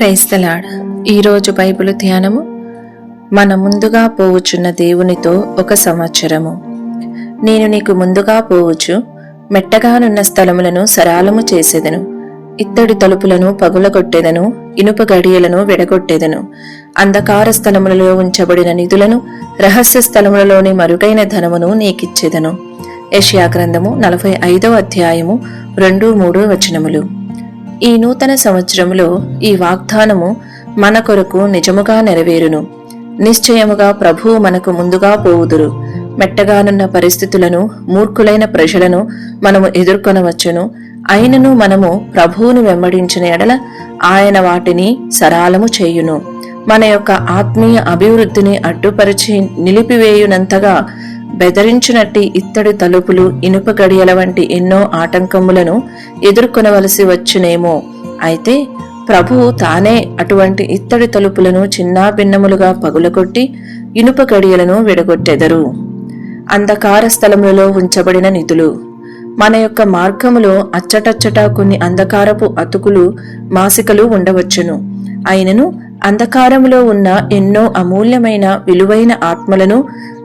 Praise the Lord. ఈరోజు Bible ధ్యానము, మన ముందుగా పోవుచున్న దేవునితో ఒక సంవత్సరము. నేను నీకు ముందుగా పోవచ్చు, మెట్టగానున్న స్థలములను సరాలము చేసేదను, ఇత్తడి తలుపులను పగులగొట్టెదను, ఇనుప గడియలను విడగొట్టెదను, అంధకార స్థలములలో ఉంచబడిన నిధులను, రహస్య స్థలములలోని మరుగైన ధనమును నీకిచ్చేదను. యెషయా గ్రంథము 45వ అధ్యాయము 2-3 వచనములు. ఈ నూతన సంవత్సరములో ఈ వాగ్దానము మన కొరకు నిజముగా నెరవేరును. నిశ్చయముగా ప్రభువు మనకు ముందుగా పోవుదురు. మెట్టగానున్న పరిస్థితులను, మూర్ఖులైన ప్రజలను మనము ఎదుర్కొనవచ్చును. అయినను మనము ప్రభువును వెంబడించిన ఎడల ఆయన వాటిని సరాలము చేయును. మన యొక్క ఆత్మీయ అభివృద్ధిని అడ్డుపరిచి నిలిపివేయునంతగా బెదిరించినట్టి ఇత్తడి తలుపులు, ఇనుప గడియల వంటి ఎన్నో ఆటంకములను ఎదుర్కొనవలసి వచ్చునేమో. అయితే ప్రభువు తానే అటువంటి ఇత్తడి తలుపులను చిన్నాభిన్నములుగా పగులగొట్టి ఇనుప గడియలను విడగొట్టెదరు. అంధకార స్థలములలో ఉంచబడిన నిధులు. మన యొక్క మార్గములో అచ్చటచ్చట కొన్ని అంధకారపు అతుకులు, మాసికలు ఉండవచ్చును. అయినను అంధకారములో ఉన్న ఎన్నో అమూల్యమైన విలువైన ఆత్మలను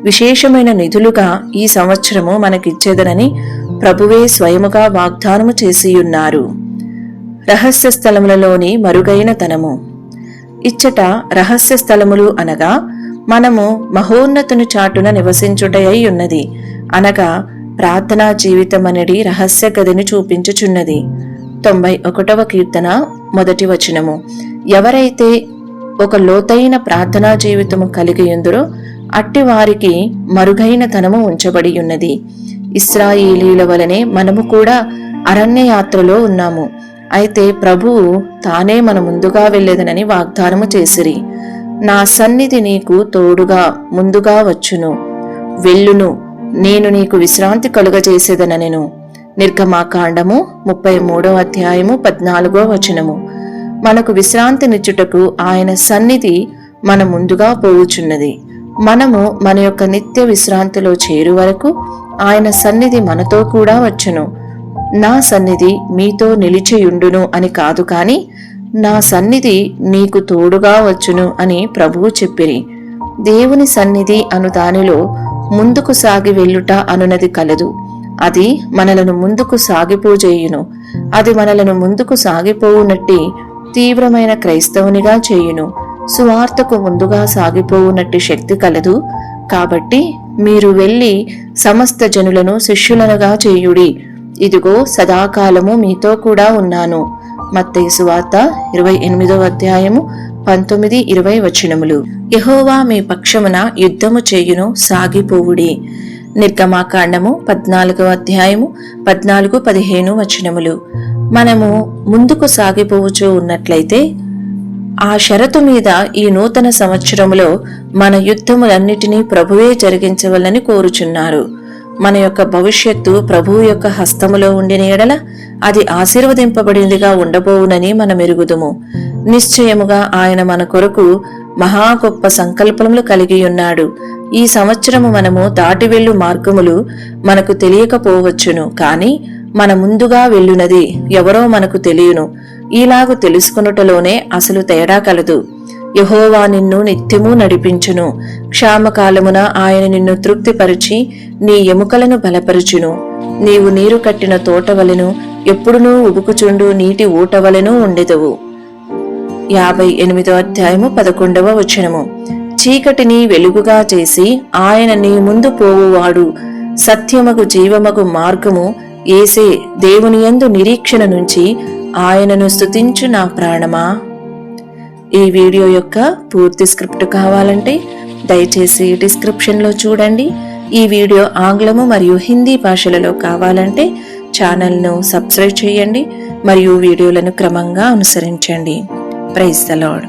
విశేషమైన నిధులుగా ఈ సంవత్సరము మనకిచ్చేదనని ప్రభువే స్వయముగా వాగ్దానము చేసియున్నారు. రహస్య స్థలములలోని మరుగైన ధనము. ఇచ్చట రహస్య స్థలములు అనగా మనము మహోన్నతుని చాటున నివసించుటయై ఉన్నది, అనగా ప్రార్థనా జీవితమనడి రహస్య గదిని చూపించుచున్నది. 91వ కీర్తన 1వ వచనము. ఎవరైతే ఒక లోతైన ప్రార్థనా జీవితము కలిగియుందురో అట్టి వారికి మరుగైన ధనము ఉంచబడి ఉన్నది. ఇశ్రాయేలీల వలనే మనము కూడా అరణ్య యాత్రలో ఉన్నాము. అయితే ప్రభువు తానే మన ముందుగా వెళ్ళేదనని వాగ్దానము చేసిరి. నా సన్నిధి నీకు తోడుగా ముందుగా వచ్చును, వెళ్ళును, నేను నీకు విశ్రాంతి కలుగజేసేదనెను. నిర్గమాకాండము 33వ అధ్యాయము 14వ వచనము. మనకు విశ్రాంతినిచ్చుటకు ఆయన సన్నిధి మన ముందుగా పోవుచున్నది. మనము మన యొక్క నిత్య విశ్రాంతిలో చేరు వరకు ఆయన సన్నిధి మనతో కూడా వచ్చును. నా సన్నిధి మీతో నిలిచియుండును అని కాదు, కాని నా సన్నిధి నీకు తోడుగా వచ్చును అని ప్రభువు చెప్పిరి. దేవుని సన్నిధి అను దానిలో ముందుకు సాగి వెళ్ళుట అనునది కలదు. అది మనలను ముందుకు సాగిపోజేయును. అది మనలను ముందుకు సాగిపోవునట్టి తీవ్రమైన క్రైస్తవునిగా చేయును. సువార్తకు ముందుగా సాగిపోవునట్టి శక్తి కలదు. కాబట్టి మీరు వెళ్ళి సమస్త జనులను శిష్యులనుగా చేయుడి. ఇదిగో సదాకాలము మీతో కూడా ఉన్నాను. మత్తయి సువార్త 28వ అధ్యాయము 19-20 వచనములు. యెహోవా మీ పక్షమున యుద్ధము చేయును, సాగిపోవుడి. నిర్గమాకాండము 14వ అధ్యాయము 14-15 వచనములు. మనము ముందుకు సాగిపోవచ్చు ఉన్నట్లయితే ఆ షరతు మీద ఈ నూతన సంవత్సరములో మన యుద్ధములన్నిటినీ ప్రభువే జరిగించవలని కోరుచున్నారు. మన యొక్క భవిష్యత్తు ప్రభువు యొక్క హస్తములో ఉండిన ఎడల అది ఆశీర్వదింపబడినదిగా ఉండబోవునని మనం ఎరుగుదుము. నిశ్చయముగా ఆయన మన కొరకు మహా గొప్ప సంకల్పములు కలిగి ఉన్నాడు. ఈ సంవత్సరము మనము దాటి వెళ్ళు మార్గములు మనకు తెలియకపోవచ్చును, కాని మన ముందుగా వెళ్ళునది ఎవరో మనకు తెలియను. ఈలాగు తెలుసుకొనుటలోనే అసలు తేడా కలదు. యెహోవా నిన్ను నిత్యము నడిపించును. క్షామకాలమున ఆయన నిన్ను తృప్తిపరిచి నీ ఎముకలను బలపరుచును. నీవు నీరు కట్టిన తోటవలెను, ఎప్పుడునూ ఉబుకుచుండు నీటి ఊటవలెను ఉండెదవు. 58వ అధ్యాయము 11వ వచనము. చీకటిని వెలుగుగా చేసి ఆయన నీ ముందు పోవువాడు. సత్యమగు జీవమగు మార్గము యేసే. దేవునియందు నిరీక్షణ నుంచి ఆయనను స్తుతించు నా ప్రాణమా. ఈ వీడియో యొక్క పూర్తి స్క్రిప్ట్ కావాలంటే దయచేసి డిస్క్రిప్షన్లో చూడండి. ఈ వీడియో ఆంగ్లము మరియు హిందీ భాషలలో కావాలంటే ఛానల్ను సబ్స్క్రైబ్ చేయండి మరియు వీడియోలను క్రమంగా అనుసరించండి. Praise the lord.